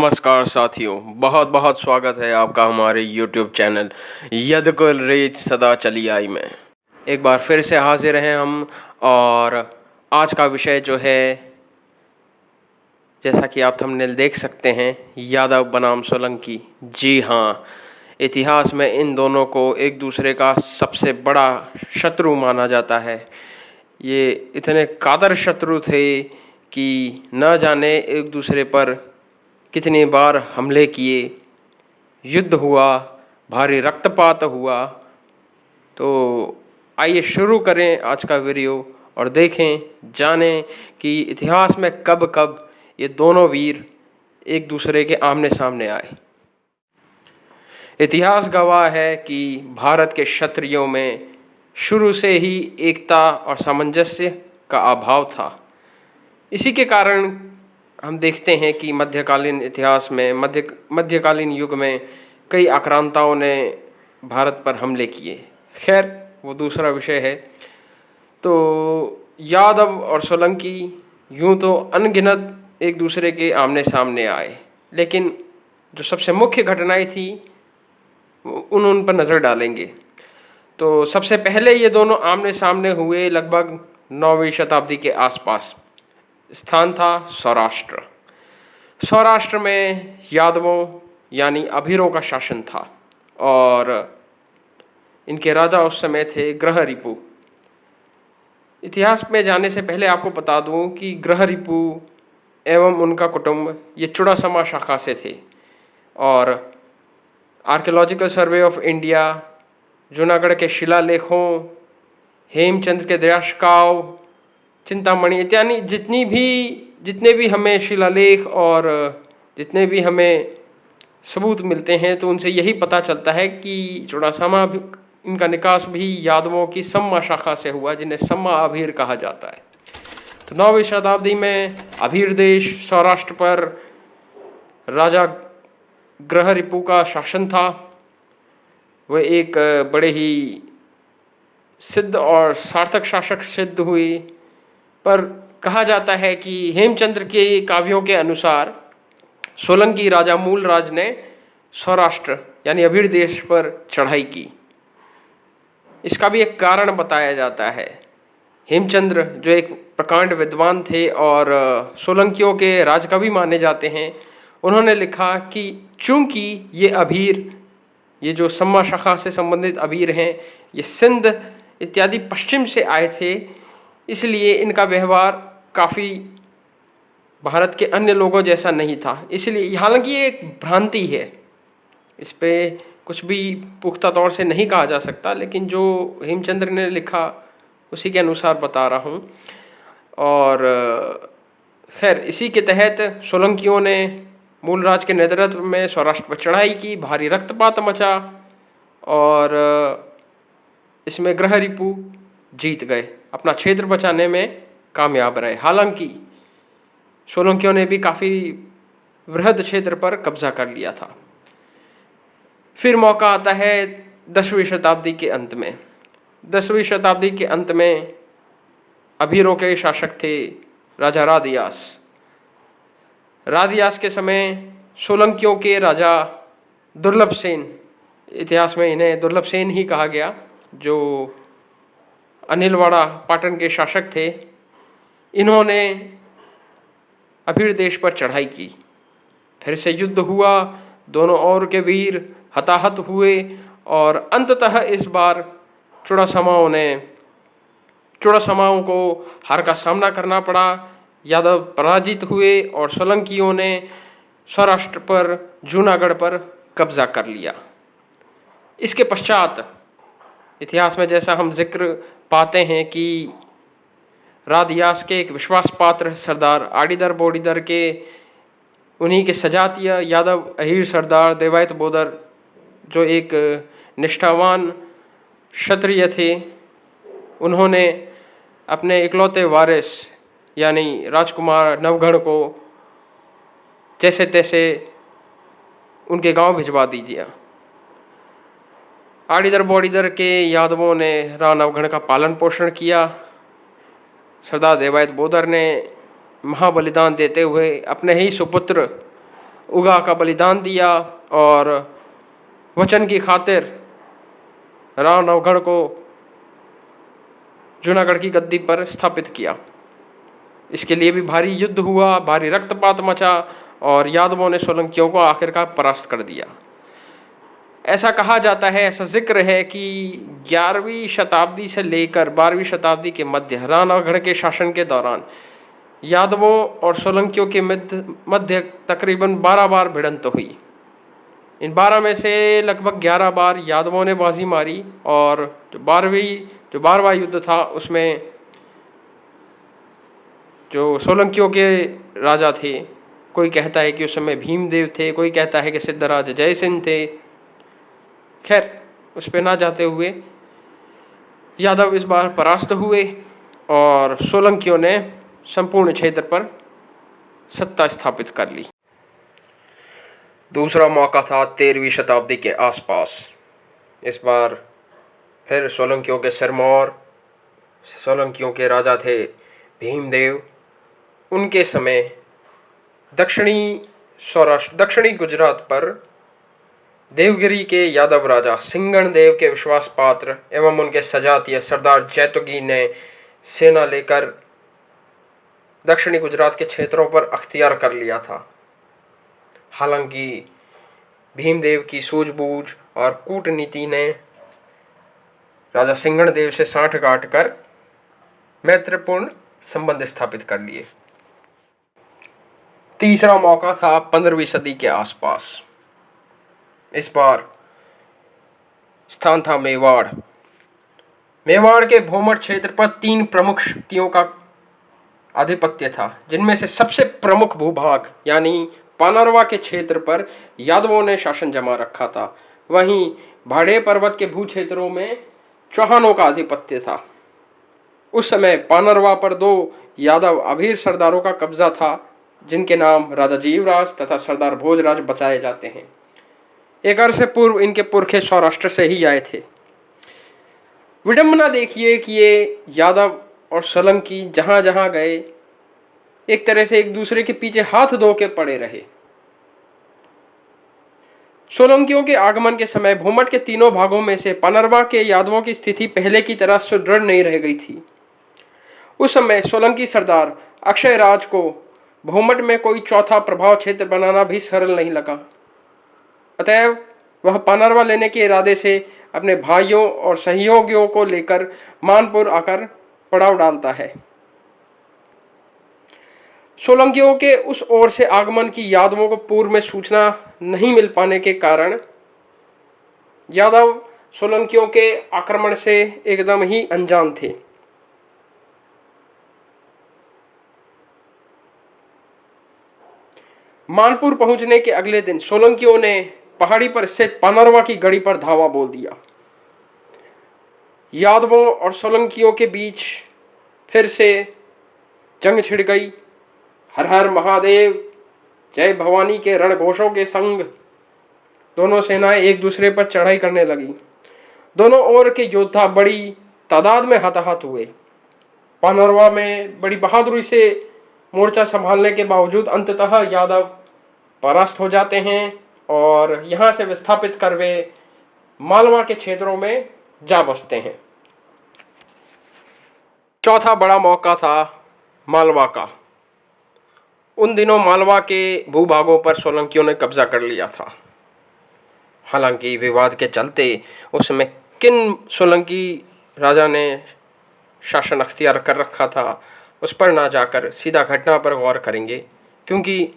नमस्कार साथियों, बहुत बहुत स्वागत है आपका हमारे YouTube चैनल यदकुल रीच सदा चली आई में। एक बार फिर से हाजिर हैं हम। और आज का विषय जो है, जैसा कि आप थंबनेल देख सकते हैं, यादव बनाम सोलंकी। जी हाँ, इतिहास में इन दोनों को एक दूसरे का सबसे बड़ा शत्रु माना जाता है। ये इतने कातर शत्रु थे कि न जाने एक दूसरे पर कितनी बार हमले किए, युद्ध हुआ, भारी रक्तपात हुआ। तो आइए शुरू करें आज का वीडियो और देखें, जानें कि इतिहास में कब कब ये दोनों वीर एक दूसरे के आमने सामने आए। इतिहास गवाह है कि भारत के क्षत्रियों में शुरू से ही एकता और सामंजस्य का अभाव था। इसी के कारण हम देखते हैं कि मध्यकालीन इतिहास में मध्यकालीन युग में कई आक्रांताओं ने भारत पर हमले किए। खैर, वो दूसरा विषय है। तो यादव और सोलंकी यूं तो अनगिनत एक दूसरे के आमने सामने आए, लेकिन जो सबसे मुख्य घटनाएं थी उन पर नज़र डालेंगे। तो सबसे पहले ये दोनों आमने सामने हुए लगभग 9वीं शताब्दी के आसपास। स्थान था सौराष्ट्र। सौराष्ट्र में यादवों यानी अभीरों का शासन था और इनके राजा उस समय थे ग्रहरिपु। इतिहास में जाने से पहले आपको बता दूं कि ग्रहरिपु एवं उनका कुटुंब ये चुड़ासमा शाखा से थे। और archaeological survey of India, Junagadh के शिलालेखों, हेमचंद्र के दयाशकाव, चिंतामणि इत्यादि जितने भी हमें शिलालेख और जितने भी हमें सबूत मिलते हैं, तो उनसे यही पता चलता है कि चुड़ासमा इनका निकास भी यादवों की सम्मा शाखा से हुआ, जिन्हें सम्मा अभीर कहा जाता है। तो 9वीं शताब्दी में अभीर देश सौराष्ट्र पर राजा ग्रहरिपु का शासन था। वह एक बड़े ही सिद्ध और सार्थक शासक सिद्ध हुई। पर कहा जाता है कि हेमचंद्र के काव्यों के अनुसार सोलंकी राजा मूलराज ने सौराष्ट्र यानी अभीर देश पर चढ़ाई की। इसका भी एक कारण बताया जाता है। हेमचंद्र जो एक प्रकांड विद्वान थे और सोलंकियों के राजकवि माने जाते हैं, उन्होंने लिखा कि चूंकि ये अभीर, ये जो सम्मा शाखा से संबंधित अभीर हैं, ये सिंध इत्यादि पश्चिम से आए थे, इसलिए इनका व्यवहार काफ़ी भारत के अन्य लोगों जैसा नहीं था। इसलिए, हालांकि ये एक भ्रांति है, इस पे कुछ भी पुख्ता तौर से नहीं कहा जा सकता, लेकिन जो हेमचंद्र ने लिखा उसी के अनुसार बता रहा हूँ। और खैर, इसी के तहत सोलंकियों ने मूलराज के नेतृत्व में सौराष्ट्र पर चढ़ाई की, भारी रक्तपात मचा और इसमें ग्रहरिपु जीत गए, अपना क्षेत्र बचाने में कामयाब रहे। हालांकि सोलंकियों ने भी काफ़ी वृहद क्षेत्र पर कब्जा कर लिया था। फिर मौका आता है 10वीं शताब्दी के अंत में। 10वीं शताब्दी के अंत में अभीरों के शासक थे राजा रादियास। रादियास के समय सोलंकियों के राजा दुर्लभ सेन, इतिहास में इन्हें दुर्लभ सेन ही कहा गया, जो अनिलवाड़ा पाटन के शासक थे, इन्होंने अभीर देश पर चढ़ाई की। फिर से युद्ध हुआ, दोनों ओर के वीर हताहत हुए और अंततः इस बार चुड़ासमाओं को हार का सामना करना पड़ा। यादव पराजित हुए और सोलंकियों ने सौराष्ट्र पर, जूनागढ़ पर कब्जा कर लिया। इसके पश्चात इतिहास में जैसा हम जिक्र पाते हैं कि रादियास के एक विश्वास पात्र सरदार आड़ीदर बोड़ीदर के, उन्हीं के सजातीय यादव अहीर सरदार देवायत बोदर, जो एक निष्ठावान क्षत्रिय थे, उन्होंने अपने इकलौते वारिस यानी राजकुमार नवघण को जैसे तैसे उनके गांव भिजवा दीजिए। आड़ीदर बोड़ीदर के यादवों ने राव नवघण का पालन पोषण किया। सरदार देवायत बोदर ने महाबलिदान देते हुए अपने ही सुपुत्र उगा का बलिदान दिया और वचन की खातिर राव नवगढ़ को जूनागढ़ की गद्दी पर स्थापित किया। इसके लिए भी भारी युद्ध हुआ, भारी रक्तपात मचा और यादवों ने सोलंकियों को आखिरकार परास्त कर दिया। ऐसा कहा जाता है, ऐसा जिक्र है कि 11वीं शताब्दी से लेकर 12वीं शताब्दी के मध्य राव नवगढ़ के शासन के दौरान यादवों और सोलंकियों के मध्य तकरीबन 12 बार भिड़ंत हुई। इन 12 में से लगभग 11 बार यादवों ने बाजी मारी और जो 12वां युद्ध था उसमें जो सोलंकियों के राजा थे, कोई कहता है कि उस समय भीमदेव थे, कोई कहता है कि सिद्धराज जयसिंह थे। खैर, उस पर ना जाते हुए यादव इस बार परास्त हुए और सोलंकियों ने संपूर्ण क्षेत्र पर सत्ता स्थापित कर ली। दूसरा मौका था 13वीं शताब्दी के आसपास। इस बार फिर सोलंकियों के सिरमौर, सोलंकियों के राजा थे भीमदेव। उनके समय दक्षिणी गुजरात पर देवगिरी के यादव राजा सिंगण देव के विश्वास पात्र एवं उनके सजातीय सरदार जैतोगी ने सेना लेकर दक्षिणी गुजरात के क्षेत्रों पर अख्तियार कर लिया था। हालांकि भीमदेव की सूझबूझ और कूटनीति ने राजा सिंगण देव से सांठगांठ कर मैत्रीपूर्ण संबंध स्थापित कर लिए। तीसरा मौका था 15वीं सदी के आसपास। इस बार स्थान था मेवाड़। मेवाड़ के भूमध्य क्षेत्र पर 3 प्रमुख शक्तियों का आधिपत्य था, जिनमें से सबसे प्रमुख भूभाग यानी पानरवा के क्षेत्र पर यादवों ने शासन जमा रखा था। वहीं भाड़े पर्वत के भू क्षेत्रों में चौहानों का आधिपत्य था। उस समय पानरवा पर 2 यादव अभीर सरदारों का कब्जा था, जिनके नाम राजा जीवराज तथा सरदार भोजराज बताए जाते हैं। एक अरसे पूर्व इनके पुरखे सौराष्ट्र से ही आए थे। विडंबना देखिए कि ये यादव और सोलंकी जहां जहां गए एक तरह से एक दूसरे के पीछे हाथ धो के पड़े रहे। सोलंकियों के आगमन के समय भूमध्य के तीनों भागों में से पानरवा के यादवों की स्थिति पहले की तरह सुदृढ़ नहीं रह गई थी। उस समय सोलंकी सरदार अक्षयराज को भूमध्य में कोई चौथा प्रभाव क्षेत्र बनाना भी सरल नहीं लगा। अतएव वह पानरवा लेने के इरादे से अपने भाइयों और सहयोगियों को लेकर मानपुर आकर पड़ाव डालता है। सोलंकियों के उस ओर से आगमन की यादवों को पूर्व में सूचना नहीं मिल पाने के कारण यादव सोलंकियों के आक्रमण से एकदम ही अनजान थे। मानपुर पहुंचने के अगले दिन सोलंकियों ने पहाड़ी पर स्थित पानरवा की गढ़ी पर धावा बोल दिया। यादवों और सोलंकियों के बीच फिर से जंग छिड़ गई। हर हर महादेव, जय भवानी के रणघोषों के संग दोनों सेनाएं एक दूसरे पर चढ़ाई करने लगी। दोनों ओर के योद्धा बड़ी तादाद में हताहत हुए। पानरवा में बड़ी बहादुरी से मोर्चा संभालने के बावजूद अंततः यादव परास्त हो जाते हैं और यहां से विस्थापित कर वे मालवा के क्षेत्रों में जा बसते हैं। चौथा बड़ा मौका था मालवा का। उन दिनों मालवा के भूभागों पर सोलंकियों ने कब्जा कर लिया था। हालांकि विवाद के चलते उस समय किन सोलंकी राजा ने शासन अख्तियार कर रखा था, उस पर ना जाकर सीधा घटना पर गौर करेंगे, क्योंकि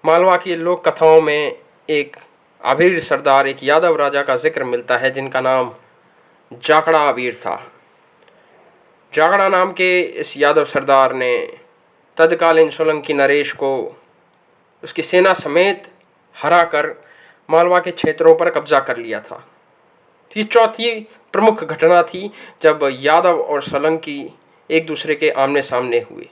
मालवा की लोक कथाओं में एक अभीर सरदार, एक यादव राजा का जिक्र मिलता है जिनका नाम जाकड़ा अभीर था। जाकड़ा नाम के इस यादव सरदार ने तत्कालीन सोलंकी नरेश को उसकी सेना समेत हराकर मालवा के क्षेत्रों पर कब्जा कर लिया था। ये चौथी प्रमुख घटना थी जब यादव और सोलंकी एक दूसरे के आमने सामने हुए।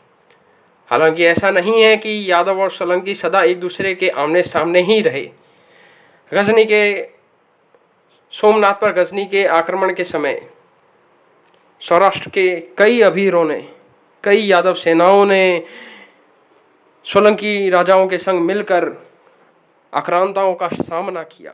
हालांकि ऐसा नहीं है कि यादव और सोलंकी सदा एक दूसरे के आमने सामने ही रहे। गजनी के सोमनाथ पर गजनी के आक्रमण के समय सौराष्ट्र के कई अभीरों ने, कई यादव सेनाओं ने सोलंकी राजाओं के संग मिलकर आक्रांताओं का सामना किया।